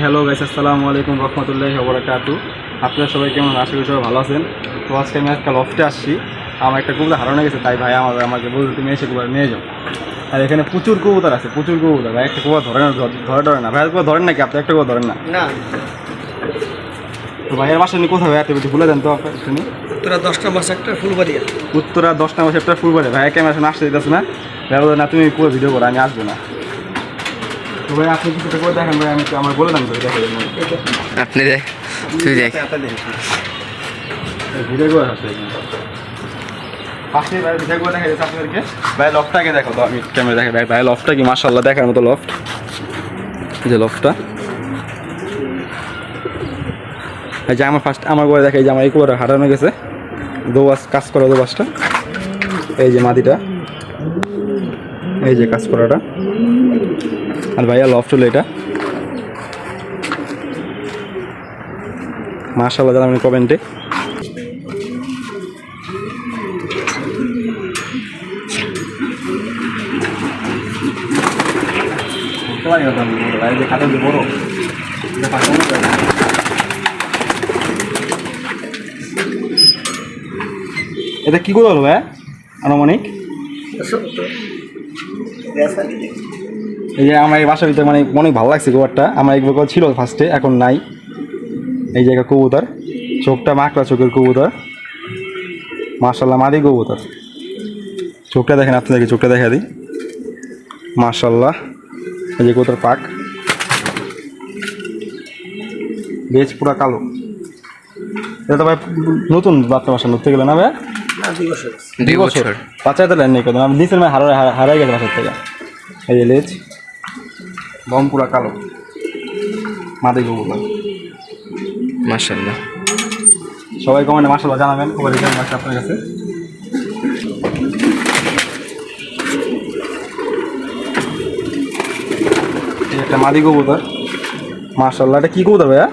Hello guys, আসসালামু আলাইকুম রহমতুল্লাহি ওয়া বারাকাতুহু। আপনারা সবাই কেমন? আশা করি সবাই ভালো আছেন। তো আজকে আমি একটা লফটে আসছি। আমার একটা কবুতর হারানো গেছে, তাই ভাই আমাকে বলতে তুমি এসে কবুতর নিয়ে যাও। আর এখানে প্রচুর কবুতর আছে, প্রচুর কবুতর। ভাই একটা কবুতর ধরে না ভাই, কবুতর ধরেন নাকি আপনি? একটা কবুতর ধরেন না? না। তো ভাইয়ের বাসা নিয়ে কোথায় ভাই? একটু ভুলে দেন তো আপনার শুনি। উত্তরা 10 নম্বর সেক্টর ফুলবাড়িয়া। উত্তরা 10 নম্বর সেক্টর ফুলবাড়ি। ভাই ক্যামেরা শুনে আসতে দিতেছে না, ভাই বলে না তুমি পুরো ভিডিও করো, আমি আসবো না। তো ভাই আপনি কিছুটা করে দেখেন ভাই, আমি আমার বলে দেন তো দেখেন। আপনি দেখ, তুই দেখ। ভিডিও করে আসছে পাশে ভাই, ভিডিও করে দেখা যাচ্ছে আপনাদেরকে। ভাই লফটাকে দেখো তো, আমি ক্যামেরা দেখে ভাই। ভাই লফটা কি মাশাআল্লাহ দেখার মতো লফট। এই যে লফটা, এই যে আমার ঘরে দেখে, এই যে আমার এই কুয়াটা হারানো গেছে। দোবাস কাজ করা দোবাসটা, এই যে মাটিটা, এই যে কাজ করাটা। আর ভাইয়া লফট হলো এটা। মাশাআল্লাহ জানাবেন কমেন্টে। এটা কি করে হলো ভাই আনুমানিক? এই যে আমার এই বাসার ভিতরে মানে অনেক ভালো লাগছে গোবরটা। আমার এই গোবর ছিল ফার্স্টে, এখন নাই। এই জায়গা কবুতর, চোখটা মাকড়া চোখের কবুতর, মাশাআল্লাহ মাদি কবুতর। চোখটা দেখেন, আপনাদেরকে চোখটা দেখা দিই, মাশাআল্লাহ। এই যে কবুতর পাক, বেশ পুরা কালো। এটা তো ভাই নতুন বাচ্চা বাসা নড়তে গেলে না ভাই? 2 বছর বাচ্চা তো নেই কেন, আমি নিচের মায় হারাই গেছে বাসার থেকে। এই যে লেজ, দম পুরা কালো, মাদি কবুতর। মাশাআল্লাহ। সবাই কমেন্টে মাশাআল্লাহ জানাবেন কবুতর কেমন লাগছে আপনার কাছে। একটা মাদি কবুতর, মাশাআল্লাহ। এটা কি কবুতর ভাইয়া?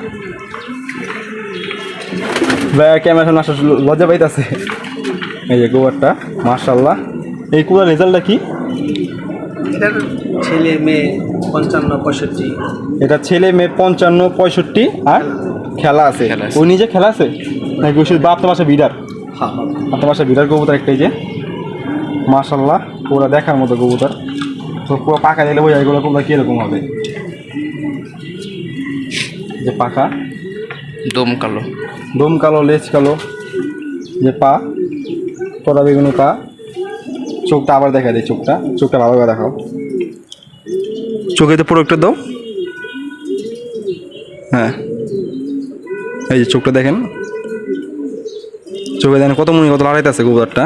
ভাইয়া ক্যামেরা সামনে আসা লজ্জা পাইতেছে। এই যে কবুতরটা মাশাআল্লাহ। এই কবুতর রেজাল্টটা কি? এটার ছেলে মেয়ে 55 65। এটা ছেলে মেয়ে 55 65 আর খেলা আছে। ও নিজে খেলা আছে নাকি ওই শুধু বাপ বাসা বিডার? হ্যাঁ, আপনার বাসা বিডার কবুতর একটাই যে মাশাআল্লাহ, পুরো দেখার মতো কবুতর। তো পুরো পাকা দিলে বোঝা এগুলো কবুতর কীরকম হবে। যে পাখা, দম কালো, দম কালো, লেজ কালো, যে পা তোরা বেগুনি পা। চোখটা আবার দেখা দিই, চোখটা ভালোভাবে দেখাও। চোখে তো পুরো একটা দাও। হ্যাঁ, এই যে চোখটা দেখেন, চোখে দেখেন কত মনে কত লড়াইতে আছে কবুতরটা,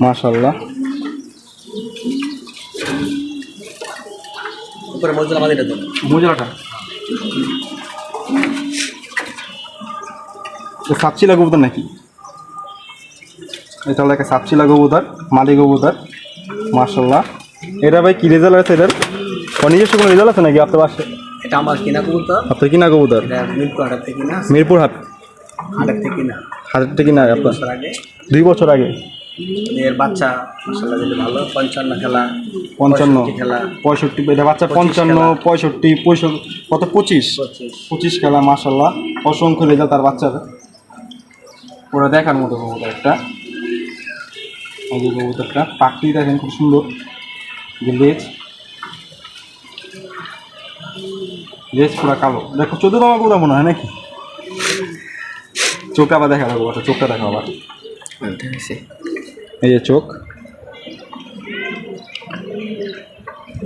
মাশাআল্লাহ। উপরে মজলা মাদিটা দাও। মুজরাটা সাপচিলা কবুতর নাকি? এটা হলো একটা সাপচিলা কবুতর, মাদি কবুতর, মাশাআল্লাহ। এটা ভাই কি রেজাল্ট আছে এটার? নিজস্ব কোনো রেজাল্ট আছে নাকি আপনার বাসায়? এটা আমার কিনা কবুতর। আপনার কিনা কবুতর? এটা মিরপুর হাট থেকে কিনা। মিরপুর হাট হাটের থেকে কিনা। হাটের থেকে কিনা আপনার? বছর আগে। 2 বছর আগে। এর বাচ্চা মাশাআল্লাহ দিলে ভালো। 55 খেলা, 55 খেলা, 65। এটা বাচ্চা 55 65 কত 25 খেলা, মাশাআল্লাহ। অসংখ্য রেজাল্ট তার বাচ্চার, ওরা দেখার মতো কবুতর একটা। এই যে কবুতরটা পাখি দেখেন খুব সুন্দর। লেজ পুরা কালো, দেখো 14 নম্বর কবুতর মনে হয় নাকি? চোখটা আবার দেখা লাগবো, চোখটা দেখা আবার। এই যে চোখ,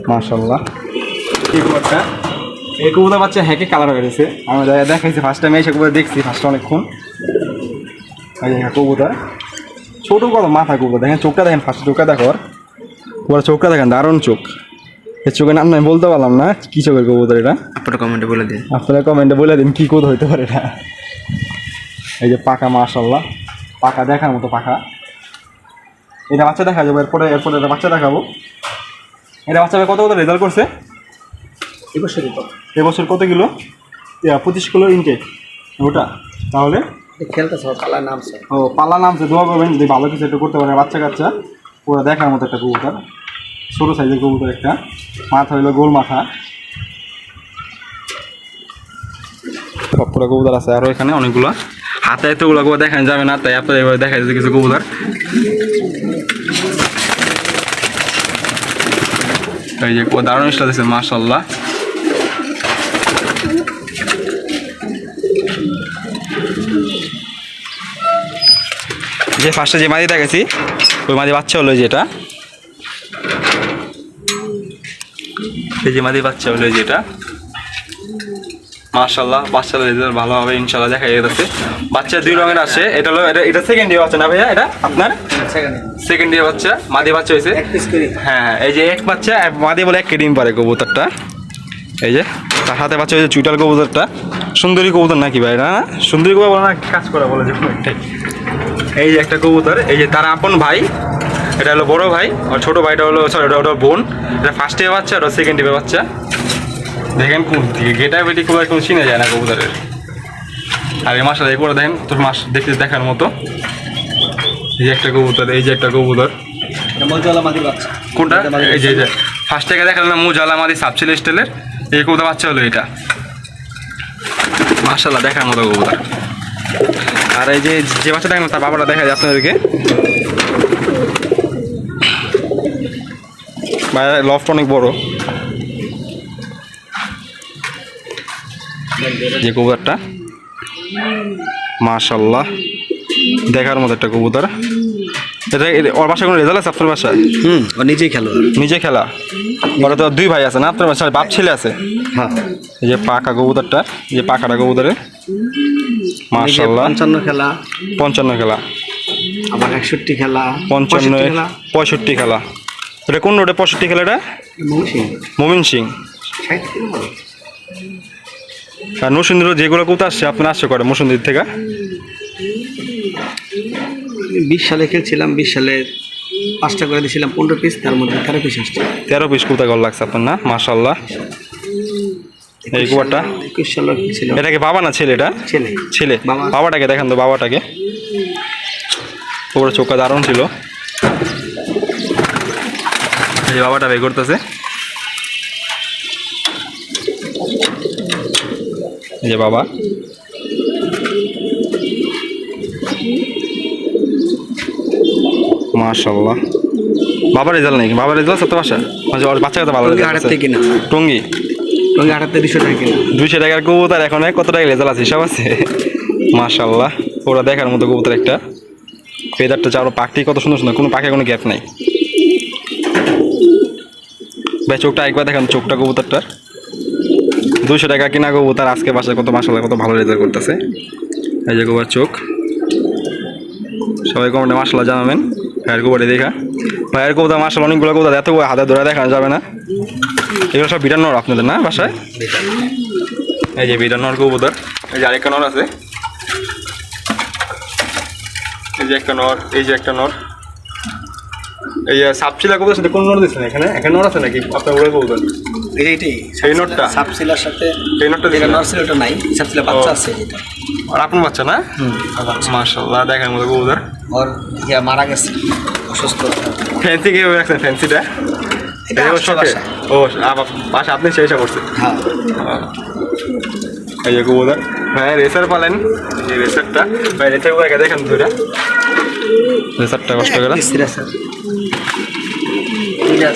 মাশাআল্লাহ। এই কবুতর বাচ্চা হ্যাকে কালার হয়ে গেছে। আমি দেখাইছি ফার্স্ট টাইম এসে কবুতর দেখছি, ফার্স্ট অনেকক্ষণ। এই যে কবুতর ছোটো কত মাথা কবুতর দেখেন, চোখটা দেখেন, ফার্স্ট চোখটা দেখো, ওরা চোখটা দেখেন, দারুণ চোখ। এই চোখের নাম আমি বলতে পারলাম না কী চোখের কবুতর এটা। আপনারা কমেন্টে বলে দিন, কী কবুতর হইতে পারে এটা। এই যে পাখা, মাশাআল্লাহ, পাখা দেখার মতো পাখা। এটা বাচ্চা দেখা যাবো, এরপরে এটা বাচ্চা দেখাবো। এটা বাচ্চা কত রেজাল্ট করছে এবছর? কত কিলো? 25 কিলো ইনটেক ওটা। তাহলে খেলতেছে পালা নামছে। ও পালা নামছে, দোয়া করবেন যদি ভালো কিছু একটু করতে পারে। বাচ্চা কাচ্চা পুরো দেখার মতো একটা কবুতর, ছোটো সাইজের কবুতর একটা। মাথা হইলো গোল মাথা, সবগুলো কবুতর আছে আরও এখানে অনেকগুলো। হাতে এতগুলো কবুতর দেখানো যাবে না, তাই আপনাদের এবার দেখা যাচ্ছে কিছু কবুতর। এই যে দারুণ স্টাইল আছে মাশাআল্লাহ। যে ফার্স্টে যে মাদি দেখেছি ওই মাদি বাচ্চা হলো যেটা, এই যে মাদি বাচ্চা হলো যেটা মাশাআল্লাহ। বাচ্চাদের রেজাল্ট ভালো হবে ইনশাআল্লাহ, দেখা যাচ্ছে। বাচ্চা দুই রঙের আছে, এটা হলো এটা সেকেন্ড ইয়ার বাচ্চা না ভাইয়া? এটা আপনার সেকেন্ড ইয়ার বাচ্চা, মাদি বাচ্চা হয়েছে। হ্যাঁ এই যে এক বাচ্চা মাদি বলে 1 কেজি ডিম পারে কবুতরটা। এই যে তার সাথে বাচ্চা হয়েছে চুইটাল কবুতরটা। সুন্দরী কবুতর নাকি ভাই? না সুন্দরী কবুতর বলে না, কাজ করা বলে যে একটাই। এই যে একটা কবুতর, এই যে তার আপন ভাই, এটা হলো বড় ভাই, আর ছোট ভাইটা হলো সরি ওটা বোন। এটা ফার্স্ট ইয়ার বাচ্চা, ওটা সেকেন্ড ইয়ার বাচ্চা। দেখেন কোন দিকে গেটা বেটি কবুতর কোনো চিনে যায় না কবুতরের। আর এই মাসটা করে দেখেন তোর মাস দেখতে দেখার মতো। এই যে একটা কবুতর, এই যে একটা কবুতর। কোনটা? এই যে ফার্স্ট থেকে দেখালাম না মুজালা মাদি সাবসিল স্টাইলের, এই কবুতর বাচ্চা হলো এটা। মাশাআল্লাহ দেখার মতো কবুতর। আর এই যে যে বাচ্চা দেখেন তার বাবাটা দেখা যায় আপনাদেরকে। লফট অনেক বড়। যে কবুতরটা মাশাআল্লাহ দেখার মতো একটা কবুতর। এটা ওর বাসায় কোনো রেজাল্ট আছে আপনার বাসায়? ও নিজেই খেলো, নিজে খেলা। ওরা তো 2 ভাই আছে না আপনার বাসায়? বাপ ছেলে আছে? হ্যাঁ। এই যে পাকা কবুতরটা, যে পাকাটা কবুতরে মাশাআল্লাহ 55 খেলা, 55 খেলা, আবার 61 খেলা, 55 65 খেলা। এটা কোন রোডে 65 খেলাটা? মমিন সিং। আর নরসিংদীর যেগুলো কবুতর আসছে আপনার আসছে করে নরসিংদীর থেকে? 20 সালে খেলছিলাম, 20 সালে 5টা করে দিয়েছিলাম 15 পিস, তার মধ্যে 13 পিস আসছে। 13 পিস কবুতর গল লাগছে আপনার না? মাশাআল্লাহ। এই কবুতরটা 21 সালে খেলছিলাম। এটা কি বাবা না ছেলে? এটা ছেলে। ছেলে। বাবাটাকে দেখেন তো, বাবাটাকে। ওর চোখটা দারুণ ছিল। এই যে বাবাটা বের করতেছে, এই যে বাবা। মাশাআল্লাহ। বাবার রেজাল্ট নেই? বাবার রেজাল্ট সত্য বাসা মানে ওর বাচ্চা কত ভালো রেজাল্ট আছে? কিনা টঙ্গি টঙ্গি 200 টাকা কিনা। 200 টাকার কবুতর এখন কত টাকা রেজাল্ট আছে হিসাব আছে? মাশাআল্লাহ ওরা দেখার মতো কবুতর একটা। ফেদারটা চারো পাখি কত সুন্দর সুন্দর, কোনো পাখি কোনো গ্যাপ নাই ভাই। চোখটা একবার দেখেন, চোখটা কবুতরটার 200 টাকা কিনা কবুতর, আজকে বাসায় কত মাশাআল্লাহ কত ভালো রেজাল্ট করতেছে। এই যে কবুতর চোখ, সবাই কমেন্টে মাশাআল্লাহ জানাবেন ভাইয়ের কবুতর দেখা। ভাইয়ের কবুতর মাশাআল্লাহ অনেকগুলো কবুতর, এত হাতে ধরে দেখানো যাবে না। এগুলো সব বিটার নর আপনাদের না বাসায়? এই যে বিটার নর কবুতর। এই যে আরেকটা নর আছে, এই যে একটা নর, এই যে একটা নর। এই সাপচিলা কবুতর সাথে কোন নর দিচ্ছেন এখানে? এখানে নর আছে নাকি আপনার ওরা কবুতর? এইটাই সেই নরটা সাপসিলার সাথে এই নরটা যেটা নর ছিল ওটা নাই, সাপসিলা বাচ্চা আছে যেটা। আর আপনার বাচ্চা না? মাশাআল্লাহ দেখার মতো কবুতর। ওর ইয়া মারা গেছে অসুস্থ। ফ্যান্সি কিভাবে রাখছেন? ফ্যান্সিটা এটা আসছে বাসায়। ও বাসা আপনি চেষ্টা করছেন? হ্যাঁ। এই যে কবুতর ভাই রেসার পালেন, এই রেসারটা ভাই রেসার গুলো দেখেন দুইটা রেসারটা কষ্ট করে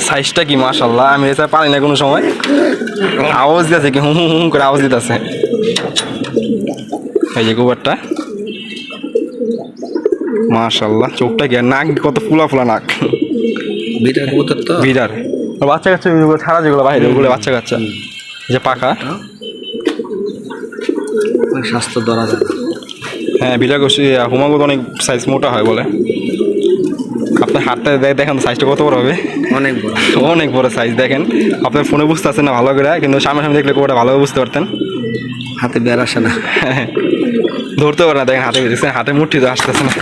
সাইজটা কি মাশাআল্লাহ। আমি রেসার পারি না কোনো সময়, আওয়াজ দিতেছে কি হুম হুম করে আওয়াজ দিতেছে। এই যে কবুতরটা মাশাআল্লাহ, চোখটা কি, নাক কত ফুলা ফুলা নাক। বিটার কবুতর তো বিটার বাচ্চা কাচ্চা ছাড়া যেগুলো বাইরে ওগুলো বাচ্চা কাচ্চা। যে পাখা স্বাস্থ্য ধরা যায়। হ্যাঁ বিটার গোষ্ঠী হুমাগুলো অনেক সাইজ মোটা হয় বলে। আপনার হাতটা দেখেন সাইজটা কত বড় হবে? অনেক বড়, অনেক বড় সাইজ। দেখেন আপনার ফোনে বুঝতে পারছেন না ভালো করে, কিন্তু সামনে দেখলে কোটা ভালোভাবে বুঝতে পারতেন। হাতে বের আসে না, ধরতে পারে না। দেখেন হাতে বেরিয়েছে, হাতে মুঠি তো আসতেছে না।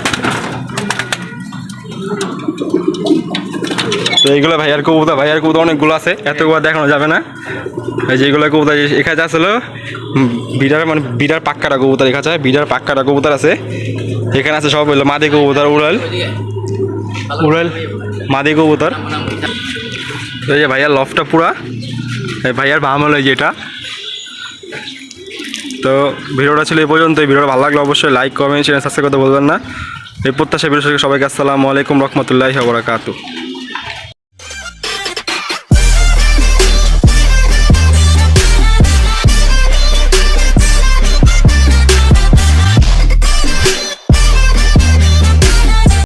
তো এইগুলো ভাইয়ার কবুতর অনেকগুলো আছে, এতগুলো দেখানো যাবে না। এই যেগুলো কবুতর এখানে আসলে বিডার মানে বিডার পাক্কাটা কবুতর এখানে আছে, বিডার পাক্কাটা কবুতর আছে এখানে আছে। সব হইলো মাদি কবুতর, উড়াল মাদি কবুতর। এই যে ভাইয়ার লফটা পুরা, এই ভাইয়ার বাম হলো যেটা তো ভিডিওটা ছিল এই পর্যন্ত। এই ভিডিওটা ভালো লাগলে অবশ্যই লাইক কমেন্ট চ্যানেল সাবস্ক্রাইব করতে বলবেন না। এই প্রত্যাশা ভিডিও সবাইকে আসসালামু আলাইকুম রহমতুল্লাহি ওয়া বারাকাতুহু।